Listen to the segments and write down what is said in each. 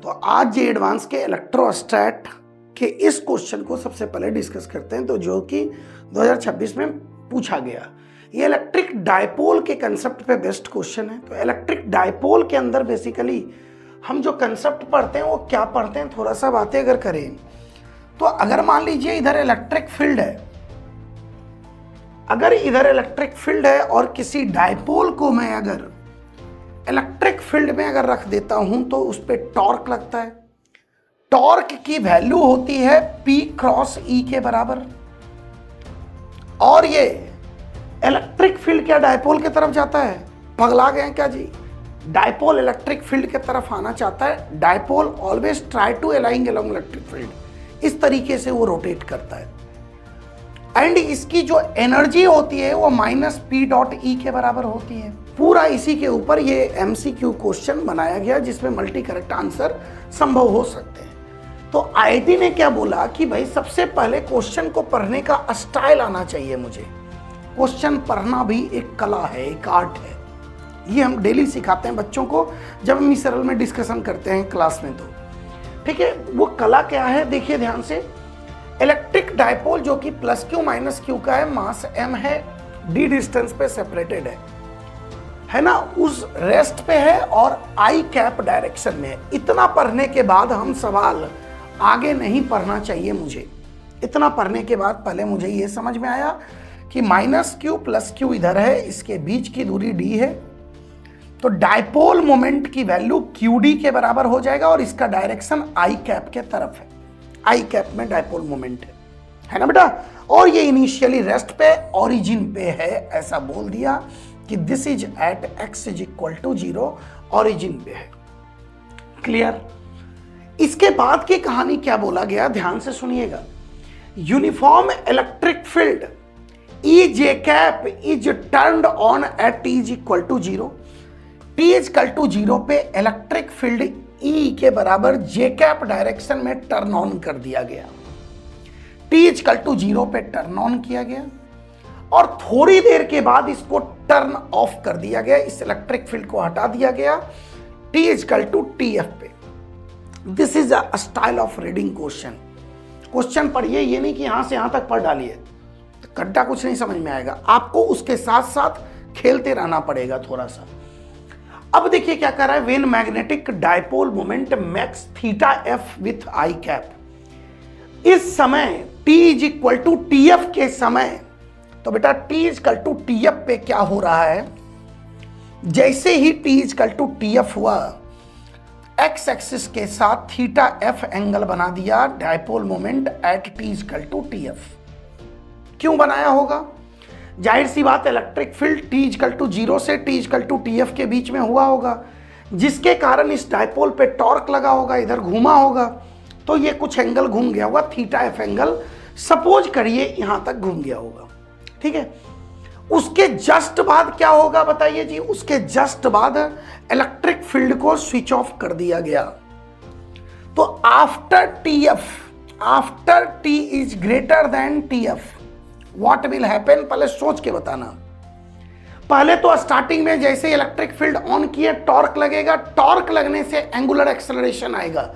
तो आज जे एडवांस के इलेक्ट्रोस्टैट के इस क्वेश्चन को सबसे पहले डिस्कस करते हैं, तो जो कि 2026 में पूछा गया। ये इलेक्ट्रिक डायपोल के कंसेप्ट पे बेस्ट क्वेश्चन है। तो इलेक्ट्रिक डायपोल के अंदर बेसिकली हम जो कंसेप्ट पढ़ते हैं वो क्या पढ़ते हैं, थोड़ा सा बातें अगर करें तो अगर मान लीजिए इधर इलेक्ट्रिक फील्ड है, अगर इधर इलेक्ट्रिक फील्ड है और किसी डायपोल को मैं अगर इलेक्ट्रिक फील्ड में अगर रख देता हूं तो उस पर टॉर्क लगता है। टॉर्क की वैल्यू होती है P क्रॉस E के बराबर। और ये इलेक्ट्रिक फील्ड क्या डायपोल की तरफ जाता है? पगला गए क्या जी? डायपोल इलेक्ट्रिक फील्ड की तरफ आना चाहता है। Dipole always try to aligning along electric field. इस तरीके से वो रोटेट करता है एंड इसकी जो एनर्जी होती है वो माइनस P डॉट E के बराबर होती है। पूरा इसी के ऊपर ये MCQ क्वेश्चन बनाया गया जिसमें मल्टी करेक्ट आंसर संभव हो सकते हैं। तो IIT ने क्या बोला कि भाई सबसे पहले क्वेश्चन को पढ़ने का स्टाइल आना चाहिए मुझे। क्वेश्चन पढ़ना भी एक कला है, एक आर्ट है। ये हम डेली सिखाते हैं बच्चों को जब हम इस सरल में डिस्कशन करते हैं क्लास में। तो ठीक है, वो कला क्या है देखिए ध्यान से। इलेक्ट्रिक डायपोल जो कि प्लस Q माइनस Q का है, मास M है, D डिस्टेंस पे सेपरेटेड है ना, उस रेस्ट पे है और I कैप डायरेक्शन में है। इतना पढ़ने के बाद हम सवाल आगे नहीं पढ़ना चाहिए मुझे। इतना पढ़ने के बाद पहले मुझे ये समझ में आया कि माइनस Q प्लस Q इधर है, इसके बीच की दूरी D है, तो डायपोल मोमेंट की वैल्यू QD के बराबर हो जाएगा और इसका डायरेक्शन I कैप के तरफ है। I कैप में डायपोल मोमेंट है ना बेटा। और ये इनिशियली रेस्ट पे ओरिजिन पे है, ऐसा बोल दिया कि this is at x is equal to 0, origin पे है। क्लियर? इसके बाद की कहानी क्या बोला गया ध्यान से सुनिएगा। Uniform electric field E J cap is turned on at t is equal to 0। t is equal to 0 पे इलेक्ट्रिक फील्ड E के बराबर J कैप डायरेक्शन में टर्न ऑन कर दिया गया। t इज इक्वल टू 0 पे टर्न ऑन किया गया और थोड़ी देर के बाद इसको टर्न ऑफ कर दिया गया, इस इलेक्ट्रिक फील्ड को हटा दिया गया t is equal to TF पे। This is a style of reading question. Question पढ़िए, ये नहीं कि यहां से यहां तक पढ़ डालिए, तो गड्ढा कुछ नहीं समझ में आएगा। आपको उसके साथ साथ खेलते रहना पड़ेगा थोड़ा सा। अब देखिए क्या कर रहा है। When magnetic dipole moment max theta F with I cap, इस समय t is equal to TF के समय, तो बेटा t is equal to TF पे क्या हो रहा है, जैसे ही t is equal to TF हुआ, x एक्सिस के साथ थीटा f एंगल बना दिया dipole moment at t is equal to TF। क्यों बनाया होगा? जाहिर सी बात, electric field t is equal to 0 से t is equal to TF के बीच में हुआ होगा, जिसके कारण इस डायपोल पे टॉर्क लगा होगा, इधर घूमा होगा, तो ये कुछ एंगल घूम गया होगा, थीटा f एंगल सपोज करिए यहां तक घूम गया होगा। ठीक है, उसके जस्ट बाद क्या होगा बताइए जी? उसके जस्ट बाद इलेक्ट्रिक फील्ड को स्विच ऑफ कर दिया गया। तो after TF, after t is greater than TF, what will happen? पहले सोच के बताना। पहले तो स्टार्टिंग में जैसे इलेक्ट्रिक फील्ड ऑन किए टॉर्क लगेगा, टॉर्क लगने से एंगुलर एक्सेलरेशन आएगा,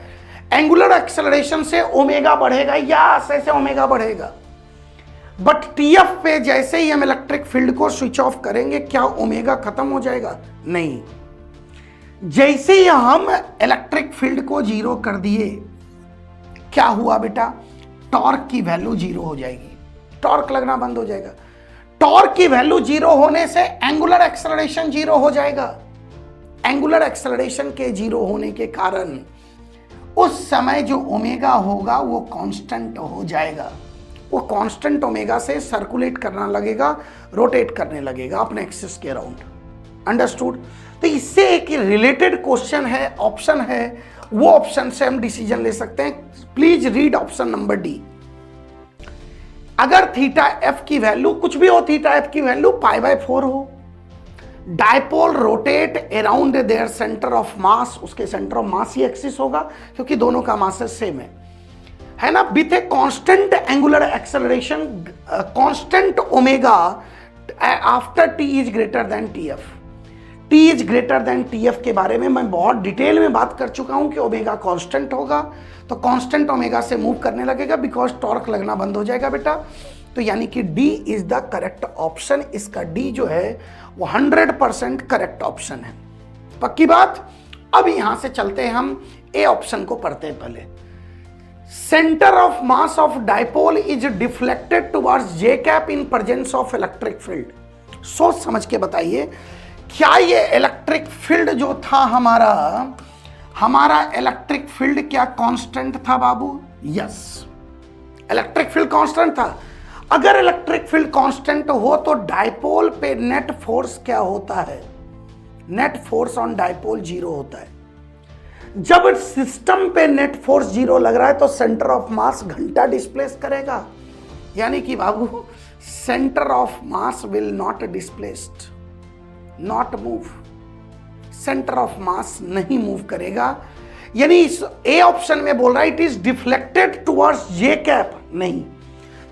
एंगुलर एक्सेलरेशन से ओमेगा बढ़ेगा या ऐसे ओमेगा बढ़ेगा। बट TF पे जैसे ही हम इलेक्ट्रिक फील्ड को स्विच ऑफ करेंगे, क्या ओमेगा खत्म हो जाएगा? नहीं। जैसे ही हम इलेक्ट्रिक फील्ड को 0 कर दिए, क्या हुआ बेटा? टॉर्क की वैल्यू 0 हो जाएगी, टॉर्क लगना बंद हो जाएगा। टॉर्क की वैल्यू 0 होने से एंगुलर एक्सेलरेशन 0 हो जाएगा। एंगुलर एक्सेलरेशन के 0 होने के कारण उस समय जो ओमेगा होगा वो कांस्टेंट हो जाएगा। वो कांस्टेंट ओमेगा से सर्कुलेट करना लगेगा, रोटेट करने लगेगा अपने एक्सिस के अराउंड। अंडरस्टूड? तो इससे एक रिलेटेड क्वेश्चन है, ऑप्शन है, वो ऑप्शन से हम डिसीजन ले सकते हैं। Please read option number D. अगर थीटा एफ की वैल्यू कुछ भी हो, थीटा एफ की वैल्यू π/4 हो, dipole rotate around their centre of mass, उसके सेंटर ऑफ मास ही एक्सिस होगा क्योंकि दोनों का मास सेम है ना, with a constant angular acceleration, constant omega after t is greater than TF। T is greater than T F के बारे में मैं बहुत डिटेल में बात कर चुका हूं कि ओमेगा कांस्टेंट होगा, तो कांस्टेंट ओमेगा से मूव करने लगेगा बिकॉज टॉर्क लगना बंद हो जाएगा बेटा। तो यानी कि D is the correct option. इसका डी जो है वो 100% करेक्ट ऑप्शन है। पक्की बात। अब यहां से चलते हैं, हम ए ऑप्शन को पढ़ते हैं पहले। Centre of mass of dipole is deflected towards J cap in presence of electric field. सोच समझ के बताइए, क्या ये इलेक्ट्रिक फील्ड जो था हमारा इलेक्ट्रिक फील्ड क्या कांस्टेंट था बाबू? यस, इलेक्ट्रिक फील्ड कांस्टेंट था। अगर इलेक्ट्रिक फील्ड कांस्टेंट हो तो डाइपोल पे नेट फोर्स क्या होता है? नेट फोर्स ऑन डाइपोल 0 होता है। जब सिस्टम पे नेट फोर्स 0 लग रहा है तो सेंटर ऑफ मास घंटा डिस्प्लेस करेगा, यानी कि बाबू centre of mass will not displaced, not move. Centre of mass नहीं मूव करेगा, यानी इस ए ऑप्शन में बोल रहा है it is deflected towards J cap. नहीं,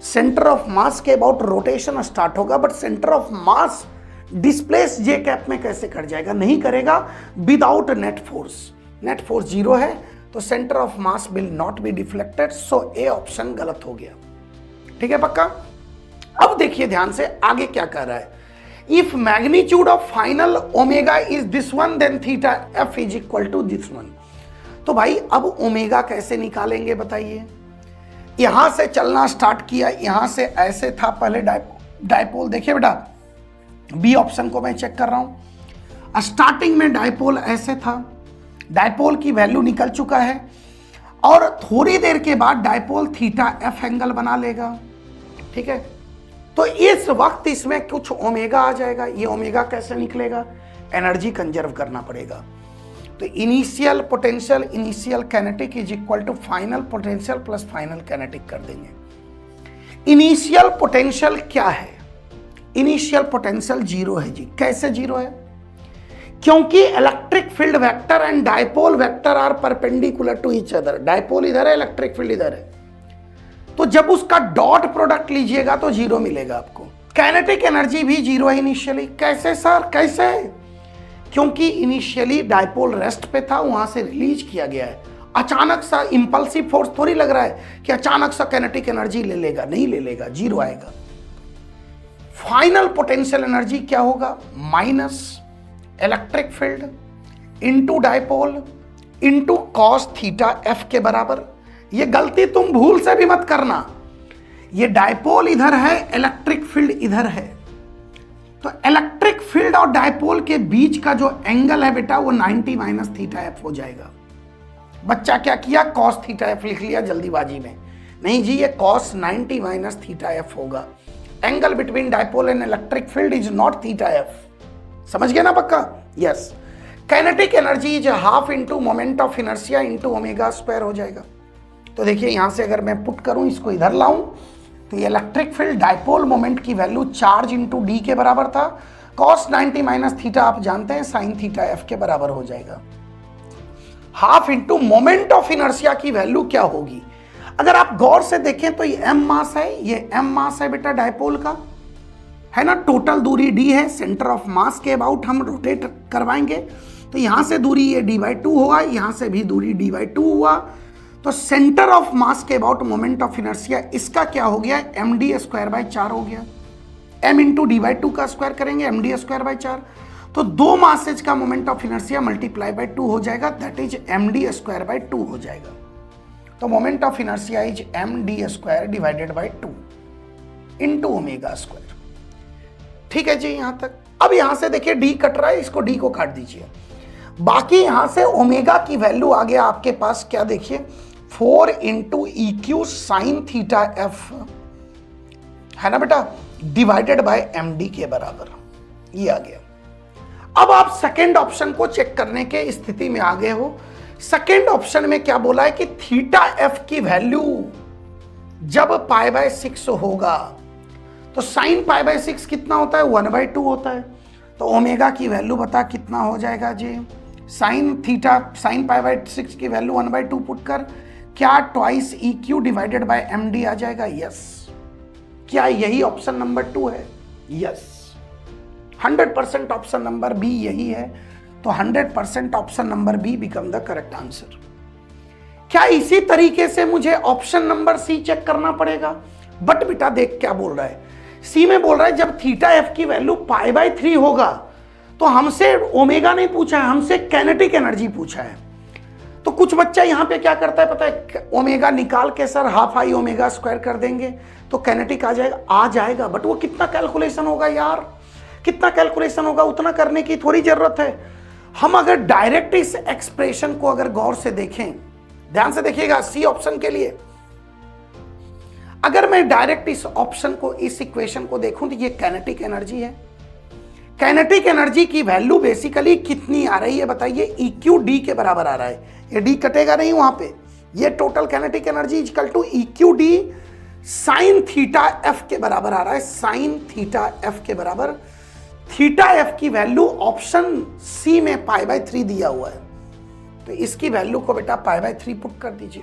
सेंटर ऑफ मास के अबाउट रोटेशन स्टार्ट होगा, but centre of mass displace J cap में कैसे कर जाएगा? नहीं करेगा without net force. Net force 0 है तो centre of mass will not be deflected, so A option गलत हो गया। ठीक है पक्का। अब देखिए ध्यान से आगे क्या कर रहा है। If magnitude of final omega is this one then theta F is equal to this one. तो भाई अब ओमेगा कैसे निकालेंगे बताइए? यहां से चलना स्टार्ट किया, यहां से ऐसे था पहले डाइपोल। देखिए बेटा, बी ऑप्शन को मैं चेक कर रहा हूं। स्टार्टिंग में डाइपोल ऐसे था, डाइपोल की वैल्यू निकल चुका है और थोड़ी देर के बाद डाइपोल थीटा एफ एंगल बना लेगा। ठीक है, तो इस वक्त इसमें कुछ ओमेगा आ जाएगा। ये ओमेगा कैसे निकलेगा? एनर्जी कंजर्व करना पड़ेगा। तो initial potential initial kinetic is equal to final potential plus final kinetic कर देंगे। इनिशियल पोटेंशियल क्या है? इनिशियल पोटेंशियल 0 है जी। कैसे 0 है? क्योंकि electric field vector and dipole vector are perpendicular to each other. Dipole इधर है, इलेक्ट्रिक फील्ड इधर है, तो जब उसका डॉट प्रोडक्ट लीजिएगा तो 0 मिलेगा आपको। काइनेटिक एनर्जी भी 0 है इनिशियली। कैसे सर, कैसे? क्योंकि इनिशियली डाइपोल रेस्ट पे था, वहां से रिलीज किया गया है। अचानक सा इंपल्सिव फोर्स थोड़ी लग रहा है कि अचानक सा काइनेटिक एनर्जी ले लेगा, नहीं ले लेगा, 0 आएगा। फाइनल पोटेंशियल एनर्जी क्या होगा? Minus electric field into dipole into cos theta F के बराबर। ये गलती तुम भूल से भी मत करना। ये डाइपोल इधर है, इलेक्ट्रिक फील्ड इधर है, तो इलेक्ट्रिक फील्ड और डाइपोल के बीच का जो एंगल है बेटा वो 90 माइनस थीटा एफ हो जाएगा। बच्चा क्या किया? कॉस थीटा एफ लिख लिया जल्दीबाजी में। नहीं जी, ये कॉस 90 माइनस थीटा एफ होगा। Angle between dipole and electric field is not theta F. समझ गए ना पक्का? Yes. Kinetic energy is half into moment of inertia into omega square हो जाएगा। तो देखिए यहां से अगर मैं पुट करूं, इसको इधर लाऊं, तो ये इलेक्ट्रिक फील्ड डाइपोल मोमेंट की वैल्यू चार्ज इंटू डी के बराबर था। कॉस 90 माइनस थीटा आप जानते हैं साइन थीटा एफ के बराबर हो जाएगा। Half into moment of inertia की वैल्यू क्या होगी? अगर आप गौर से देखें तो ये एम मास है, ये एम मास है बेटा डाइपोल का, है ना। टोटल दूरी डी है, सेंटर ऑफ मास के अबाउट हम रोटेट करवाएंगे, तो यहां से दूरी ये d/2 होगा, यहां से भी दूरी d/2 हुआ। तो सेंटर ऑफ मास के अबाउट मोमेंट ऑफ इनर्शिया इसका क्या हो गया? md²/4 हो गया। m इंटू d/2 का स्क्वायर करेंगे, md²/4, तो दो मासेज का moment of inertia multiply by 2 हो जाएगा, दैट इज md²/2 हो जाएगा। तो moment of inertia is md² divided by 2 into omega square. ठीक है जी यहां तक। अब यहां से देखिए डी कट रहा है, इसको डी को काट दीजिए। बाकी यहां से ओमेगा की वैल्यू आ गया आपके पास, क्या देखिए 4 into EQ sign theta F, है ना बेटा, डिवाइडेड बाय md के बराबर, ये आ गया। अब आप सेकेंड ऑप्शन को चेक करने के स्थिति में आ गए हो। सेकेंड ऑप्शन में क्या बोला है कि थीटा एफ की वैल्यू जब π/6 होगा तो साइन π/6 कितना होता है? 1/2 होता है। तो ओमेगा की वैल्यू बता कितना हो जाएगा जी? साइन थीटा साइन π/6 की वैल्यू 1/2 पुट कर, क्या twice EQ divided by md आ जाएगा? यस। क्या यही ऑप्शन नंबर 2 है? यस, 100% ऑप्शन नंबर बी यही है, तो 100% option number be become the correct answer. क्या इसी तरीके से मुझे ऑप्शन नंबर सी चेक करना पड़ेगा? बट बेटा देख क्या बोल रहा है, सी में बोल रहा है जब थीटा एफ की वैल्यू π/3 होगा, तो हमसे ओमेगा नहीं पूछा है, हमसे काइनेटिक एनर्जी पूछा है। तो कुछ बच्चा यहां पे क्या करता है पता है, ओमेगा निकाल के sir half I omega square कर देंगे तो काइनेटिक आ जाएगा, बट वो कितना कैलकुलेशन होगा यार, कितना कैलकुलेशन होगा, उतना करने की थोड़ी जरूरत है। हम अगर डायरेक्ट इस एक्सप्रेशन को अगर गौर से देखें, ध्यान से देखिएगा सी ऑप्शन के लिए, अगर मैं डायरेक्ट इस ऑप्शन को, इस इक्वेशन को देखूं तो ये काइनेटिक एनर्जी है। काइनेटिक एनर्जी की वैल्यू बेसिकली कितनी आ रही है बताइए, इक्यू डी के बराबर आ रहा है, ये डी कटेगा नहीं वहां पे, ये total kinetic energy equal to E Q D sine theta F के बराबर आ रहा है, साइन थीटा एफ के बराबर। थीटा एफ की वैल्यू ऑप्शन सी में π/3 दिया हुआ है, तो इसकी वैल्यू को बेटा π/3 पुट कर दीजिए,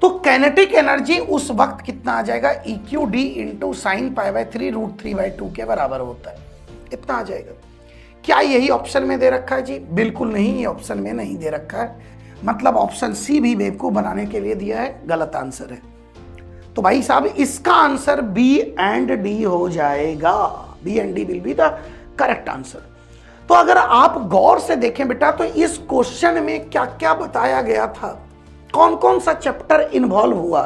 तो काइनेटिक एनर्जी उस वक्त कितना आ जाएगा, इक्यू डी इंटू साइन π/3 √3/2 के बराबर होता है, इतना आ जाएगा। क्या यही ऑप्शन में दे रखा है जी? बिल्कुल नहीं, ये ऑप्शन में नहीं दे रखा है, मतलब ऑप्शन सी भी बेवकूफ बनाने के लिए दिया है, गलत आंसर है। तो भाई साहब इसका आंसर बी एंड डी हो जाएगा, B and D will be the correct answer. तो अगर आप गौर से देखें बेटा तो इस क्वेश्चन में क्या क्या बताया गया था, कौन कौन सा चैप्टर इन्वॉल्व हुआ,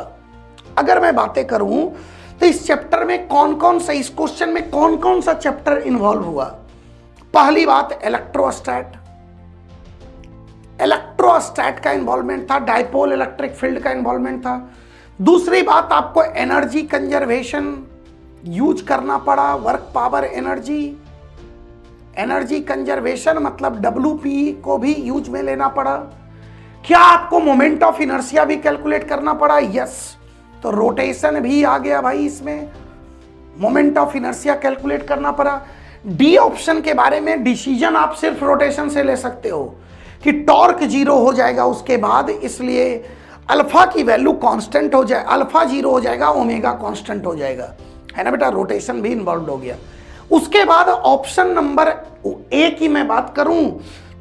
अगर मैं बातें करूं तो इस चैप्टर में कौन कौन सा, इस क्वेश्चन में कौन कौन सा चैप्टर इन्वॉल्व हुआ। पहली बात इलेक्ट्रोस्टैट, इलेक्ट्रोस्टैट का इन्वॉल्वमेंट था, डाइपोल इलेक्ट्रिक फील्ड का इन्वॉल्वमेंट था। दूसरी बात आपको एनर्जी कंजर्वेशन यूज करना पड़ा, work power energy, energy conservation मतलब WP को भी यूज में लेना पड़ा। क्या आपको मोमेंट ऑफ इनर्शिया भी कैलकुलेट करना पड़ा? यस, तो रोटेशन भी आ गया भाई इसमें, मोमेंट ऑफ इनर्शिया कैलकुलेट करना पड़ा। डी ऑप्शन के बारे में डिसीजन आप सिर्फ रोटेशन से ले सकते हो कि टॉर्क 0 हो जाएगा उसके बाद, इसलिए अल्फा की वैल्यू कांस्टेंट हो जाए, अल्फा 0 हो जाएगा, ओमेगा कांस्टेंट हो जाएगा, है ना बेटा, रोटेशन भी इन्वॉल्व हो गया। उसके बाद ऑप्शन नंबर ए की मैं बात करूं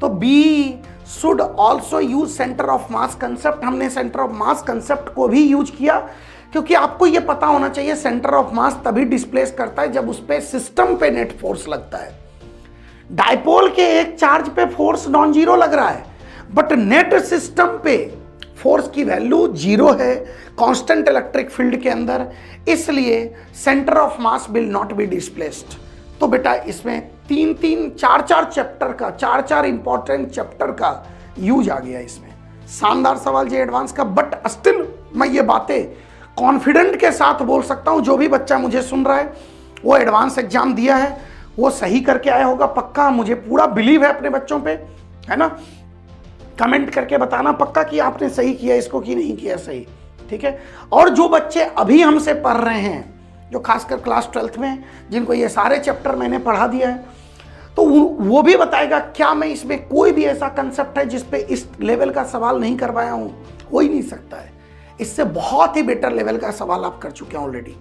तो B should also use centre of mass concept, हमने सेंटर ऑफ मास कंसेप्ट को भी यूज किया, क्योंकि आपको यह पता होना चाहिए सेंटर ऑफ मास तभी डिस्प्लेस करता है जब उस पे सिस्टम पे नेट फोर्स लगता है। डाइपोल के एक चार्ज पे फोर्स नॉन जीरो लग रहा है, बट नेट सिस्टम पे फोर्स की वैल्यू 0 है कांस्टेंट इलेक्ट्रिक फील्ड के अंदर, इसलिए centre of mass will not be displaced. तो बेटा इसमें 3-3, 4-4 चैप्टर का, 4-4 इंपॉर्टेंट चैप्टर का यूज आ गया इसमें। शानदार सवाल जी एडवांस का, बट स्टिल मैं ये बातें कॉन्फिडेंट के साथ बोल सकता हूं, जो भी बच्चा मुझे सुन रहा है वो एडवांस एग्जाम दिया है, वो सही करके आया होगा पक्का, मुझे पूरा बिलीव है अपने बच्चों पे, है ना। कमेंट करके बताना पक्का कि आपने सही किया इसको कि नहीं किया सही, ठीक है। और जो बच्चे अभी हमसे पढ़ रहे हैं, जो खासकर क्लास 12th में, जिनको ये सारे चैप्टर मैंने पढ़ा दिया है, तो वो भी बताएगा क्या मैं इसमें कोई भी ऐसा कंसेप्ट है जिस पे इस लेवल का सवाल नहीं करवाया हूं, हो ही नहीं सकता है। इससे बहुत ही बेटर लेवल का सवाल आप कर चुके हैं ऑलरेडी,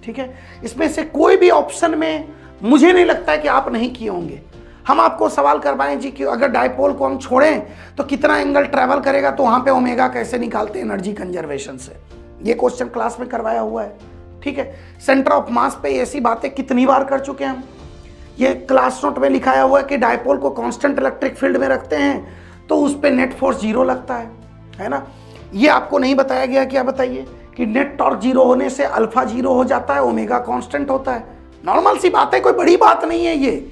ठीक है। इसमें से कोई भी ऑप्शन में मुझे नहीं लगता है कि आप नहीं किए होंगे। हम आपको सवाल करवाएं जी कि अगर डाइपोल को हम छोड़ें तो कितना एंगल ट्रेवल करेगा, तो वहां पे ओमेगा कैसे निकालते हैं एनर्जी कंजर्वेशन से, ये क्वेश्चन क्लास में करवाया हुआ है, ठीक है। सेंटर ऑफ मास पे ऐसी बातें कितनी बार कर चुके हैं हम, ये क्लास नोट में लिखाया हुआ है कि डाइपोल को कांस्टेंट इलेक्ट्रिक फील्ड में रखते हैं तो उस पे नेट फोर्स 0 लगता है ना। ये आपको नहीं बताया गया, क्या बताइए, कि नेट टॉर्क 0 होने से अल्फा 0 हो जाता है, ओमेगा कांस्टेंट होता है। नॉर्मल सी बात है, कोई बड़ी बात नहीं है ये,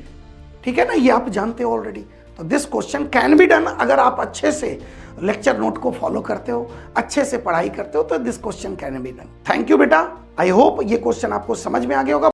ठीक है ना, ये आप जानते हो ऑलरेडी। तो this question can be done अगर आप अच्छे से लेक्चर नोट को फॉलो करते हो, अच्छे से पढ़ाई करते हो, तो this question can be done. Thank you बेटा, आई होप ये क्वेश्चन आपको समझ में आ गया होगा।